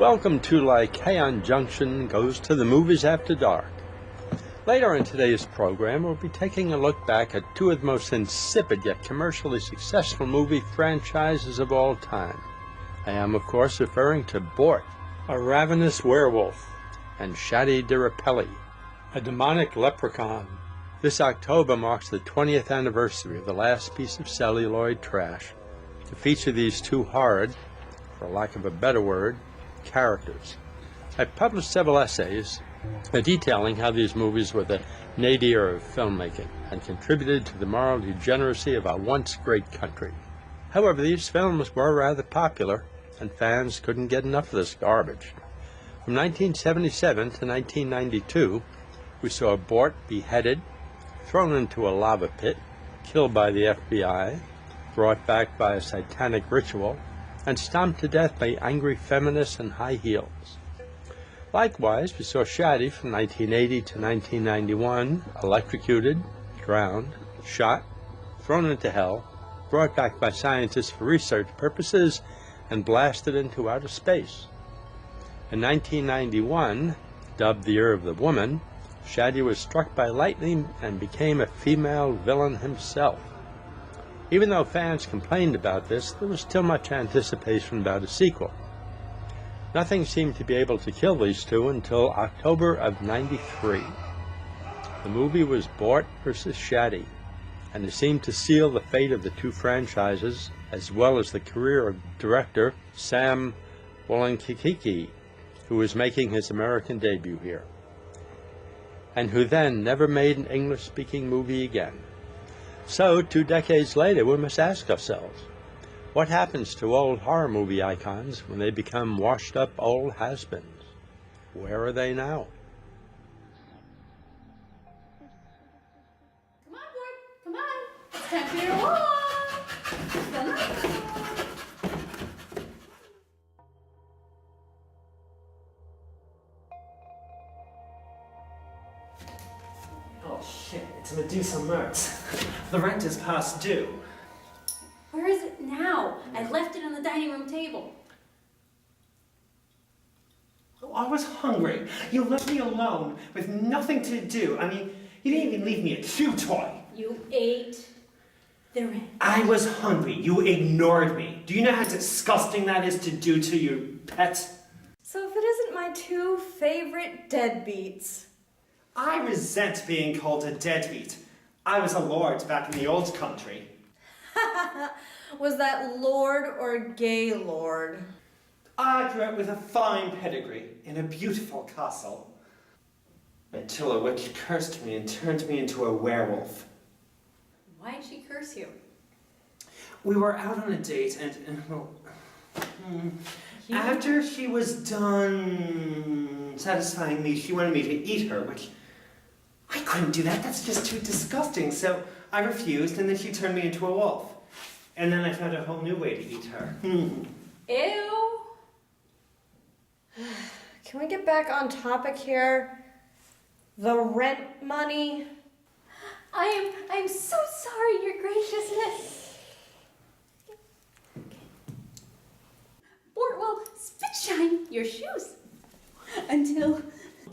Welcome to Lycaon Junction goes to the movies after dark. Later in today's program, we'll be taking a look back at two of the most insipid yet commercially successful movie franchises of all time. I am, of course, referring to Bort, a ravenous werewolf, and Shadi de Rapelli, a demonic leprechaun. This October marks the 20th anniversary of the last piece of celluloid trash to feature these two horrid, for lack of a better word, characters. I published several essays detailing how these movies were the nadir of filmmaking and contributed to the moral degeneracy of our once great country. However, these films were rather popular, and fans couldn't get enough of this garbage. From 1977 to 1992, we saw Bort beheaded, thrown into a lava pit, killed by the FBI, brought back by a satanic ritual, and stomped to death by angry feminists in high heels. Likewise, we saw Shadi from 1980 to 1991, electrocuted, drowned, shot, thrown into hell, brought back by scientists for research purposes, and blasted into outer space. In 1991, dubbed the Year of the Woman, Shadi was struck by lightning and became a female villain himself. Even though fans complained about this, there was still much anticipation about a sequel. Nothing seemed to be able to kill these two until October of '93. The movie was Bort vs. Shadi, and it seemed to seal the fate of the two franchises, as well as the career of director Sam Wolenkicki, who was making his American debut here, and who then never made an English-speaking movie again. So, 2 decades later, we must ask ourselves, what happens to old horror movie icons when they become washed-up old has-beens? Where are they now? Come on, Bort. Come on. It's time for your walk. Come on. Oh shit, it's Medusa Mertz. The rent is past due. Where is it now? I left it on the dining room table. Oh, I was hungry. You left me alone with nothing to do. I mean, you didn't even leave me a chew toy. You ate the rent. I was hungry. You ignored me. Do you know how disgusting that is to do to your pet? So if it isn't my two favorite deadbeats. I resent being called a deadbeat. I was a lord back in the old country. Was that lord or gay lord? I grew up with a fine pedigree in a beautiful castle. Until a witch cursed me and turned me into a werewolf. Why did she curse you? We were out on a date and well, after she was done satisfying me, she wanted me to eat her, which I couldn't do that. That's just too disgusting. So I refused, and then she turned me into a wolf. And then I found a whole new way to eat her. Ew. Can we get back on topic here? The rent money? I'm so sorry, Your Graciousness. Bort will spit shine your shoes until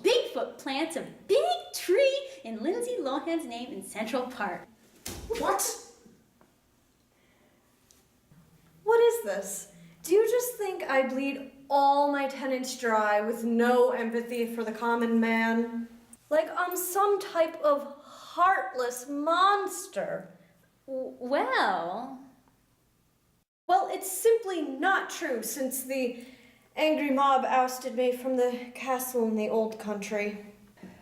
Bigfoot plants a big tree in Lindsay Lohan's name in Central Park. What? What is this? Do you just think I bleed all my tenants dry with no empathy for the common man? Like I'm some type of heartless monster? Well, it's simply not true since the angry mob ousted me from the castle in the old country.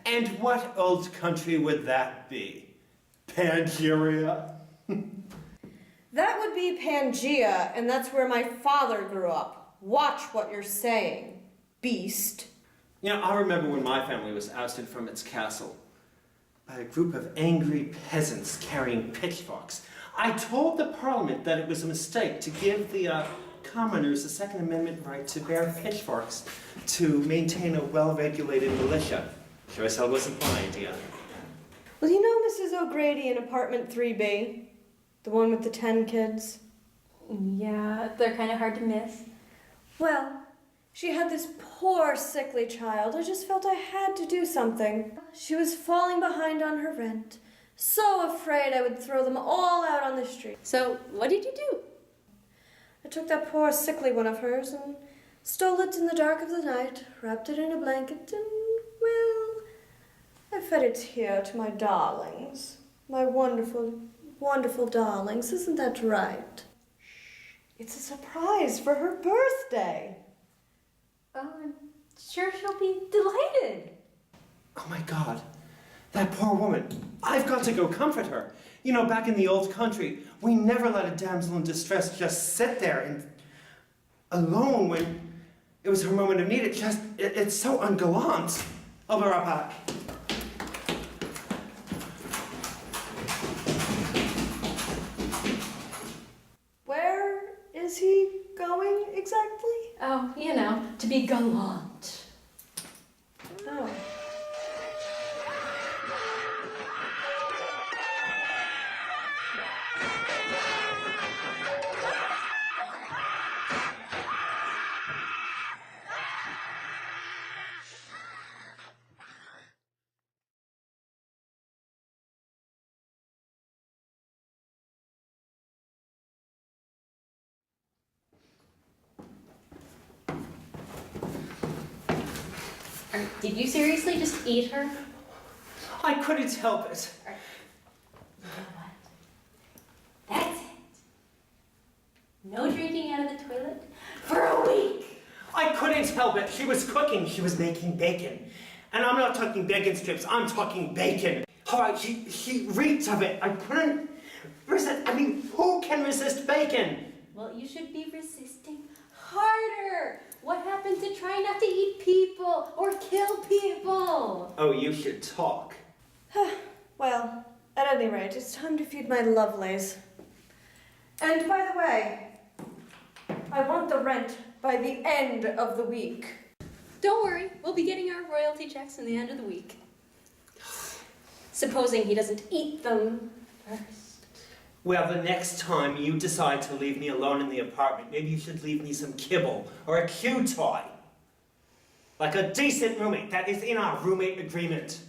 And what old country would that be? Pangeria? That would be Pangea, and that's where my father grew up. Watch what you're saying, beast. You know, I remember when my family was ousted from its castle by a group of angry peasants carrying pitchforks. I told the Parliament that it was a mistake to give the commoners a Second Amendment right to bear pitchforks to maintain a well-regulated militia. Sure as hell wasn't my idea. Well, you know Mrs. O'Grady in apartment 3B? The one with the 10 kids? yeah, they're kind of hard to miss. Well, She had this poor, sickly child. I just felt I had to do something. She was falling behind on her rent. So afraid I would throw them all out on the street. So, what did you do? I took that poor, sickly one of hers and stole it in the dark of the night, wrapped it in a blanket, and, well, I fed it here to my darlings. My wonderful, wonderful darlings. Isn't that right? It's a surprise for her birthday. Oh, I'm sure she'll be delighted. Oh my God, that poor woman. I've got to go comfort her. You know, back in the old country, we never let a damsel in distress just sit there and alone when it was her moment of need. It's so ungallant. I'll be right back. Where is he going exactly? Oh, you know, to be gallant. Oh. Did you seriously just eat her? I couldn't help it. You know what? That's it. No drinking out of the toilet for a week. I couldn't help it. She was cooking. She was making bacon. And I'm not talking bacon strips. I'm talking bacon. All right, she reeked of it. I couldn't resist. I mean, who can resist bacon? Well, you should be resisting harder. What happened to trying not to eat people or kill people? Oh, you should talk. Well, at any rate, it's time to feed my lovelies. And by the way, I want the rent by the end of the week. Don't worry, we'll be getting our royalty checks in the end of the week. Supposing he doesn't eat them first. Well, the next time you decide to leave me alone in the apartment, maybe you should leave me some kibble or a cue toy. Like a decent roommate. That is in our roommate agreement.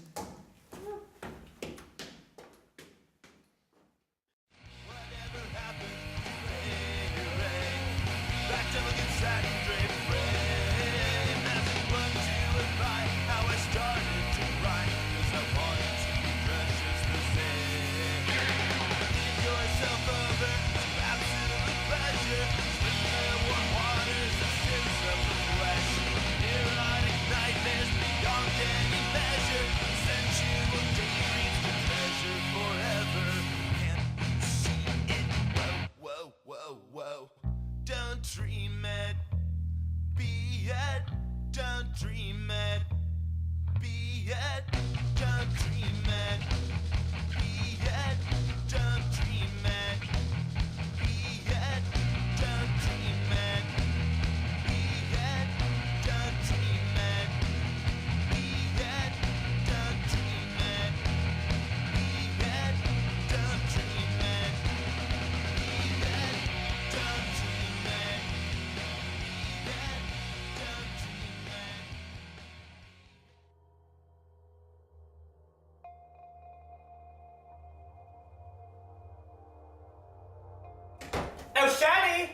Oh, Shadi!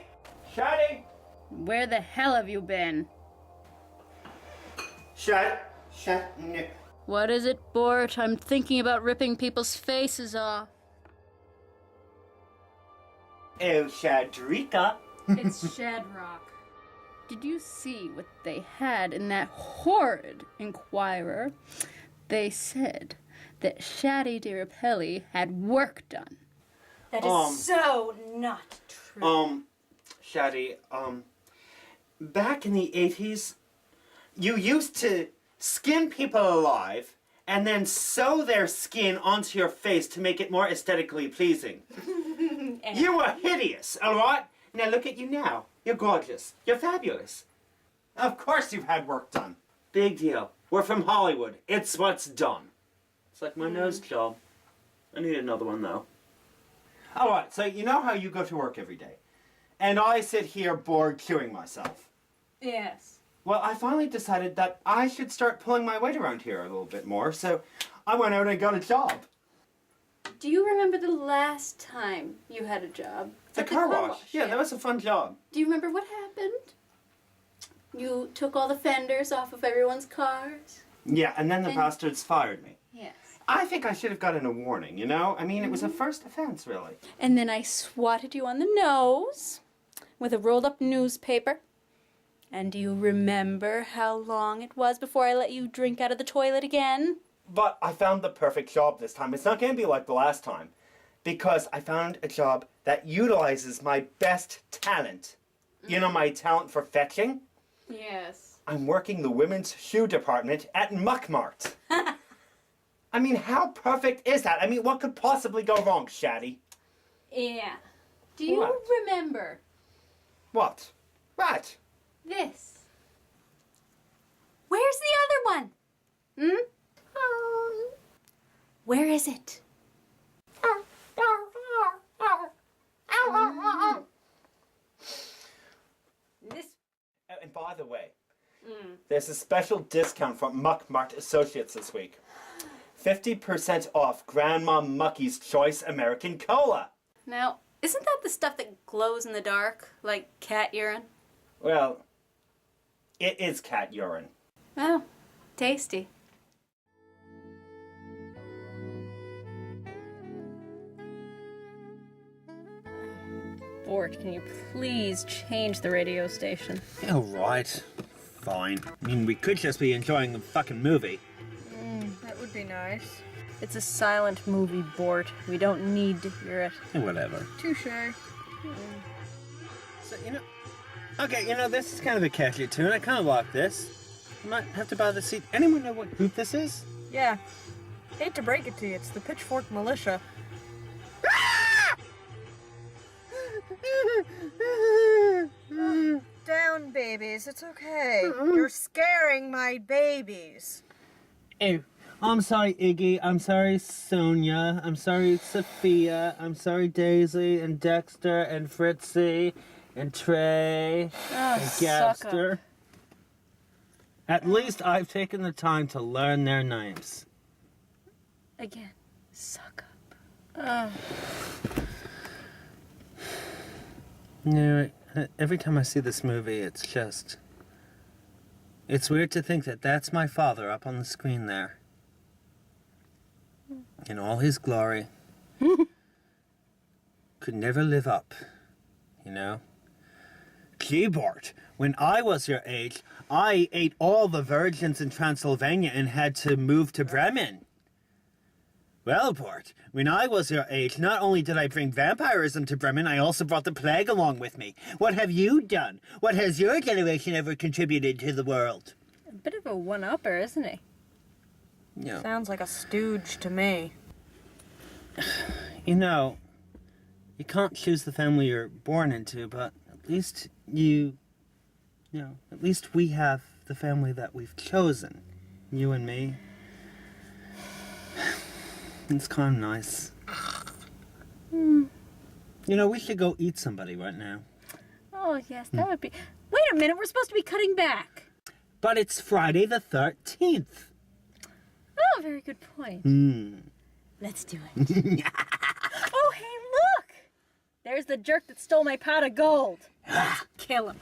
Shadi! Where the hell have you been? No. What is it, Bort? I'm thinking about ripping people's faces off. Oh, Shadrika. It's Shadrock. Did you see what they had in that horrid Inquirer? They said that Shadi de Rapelli had work done. That is so not true. Shadi, back in the 80s, you used to skin people alive and then sew their skin onto your face to make it more aesthetically pleasing. You were hideous, all right? Now look at you now. You're gorgeous. You're fabulous. Of course you've had work done. Big deal. We're from Hollywood. It's what's done. It's like my nose job. I need another one, though. All right, so you know how you go to work every day. And I sit here bored queuing myself. Yes. Well, I finally decided that I should start pulling my weight around here a little bit more, so I went out and got a job. Do you remember the last time you had a job? The At car wash. Yeah, that was a fun job. Do you remember what happened? You took all the fenders off of everyone's cars? Yeah, and then the bastards fired me. Yes. I think I should have gotten a warning, you know? I mean, it was a first offense, really. And then I swatted you on the nose with a rolled up newspaper. And do you remember how long it was before I let you drink out of the toilet again? But I found the perfect job this time. It's not going to be like the last time. Because I found a job that utilizes my best talent. You know my talent for fetching? Yes. I'm working the women's shoe department at Muck Mart. I mean, how perfect is that? I mean, what could possibly go wrong, Shaddy? Yeah. Do you What? remember What? What? this? Where's the other one? Where is it? This. And by the way, there's a special discount from Muck Mart Associates this week. 50% off Grandma Mucky's Choice American Cola. Now, isn't that the stuff that glows in the dark, like cat urine? Well, it is cat urine. Oh, tasty. Bort, can you please change the radio station? All right. Fine. I mean, we could just be enjoying the fucking movie. That would be nice. It's a silent movie, Bort. We don't need to hear it. Whatever. Touche. So, okay, this is kind of a catchy tune. I kind of like this. I might have to buy the seat. Anyone know what group this is? Yeah. Hate to break it to you, it's the Pitchfork Militia. Down, babies. It's okay. You're scaring my babies. Oh, I'm sorry, Iggy. I'm sorry, Sonia. I'm sorry, Sophia. I'm sorry, Daisy and Dexter and Fritzy and Trey and Gabster. At least I've taken the time to learn their names. Again, suck up. No, every time I see this movie, it's weird to think that that's my father up on the screen there. In all his glory. Could never live up, Gee, Bart, when I was your age, I ate all the virgins in Transylvania and had to move to Bremen. Well, Bart, when I was your age, not only did I bring vampirism to Bremen, I also brought the plague along with me. What have you done? What has your generation ever contributed to the world? A bit of a one-upper, isn't he? Yeah. Sounds like a stooge to me. You can't choose the family you're born into, but at least at least we have the family that we've chosen. You and me. It's kind of nice. We should go eat somebody right now. Oh, yes, that would be... Wait a minute, we're supposed to be cutting back. But it's Friday the 13th. Oh, very good point. Let's do it. Oh, hey, look! There's the jerk that stole my pot of gold. Kill him.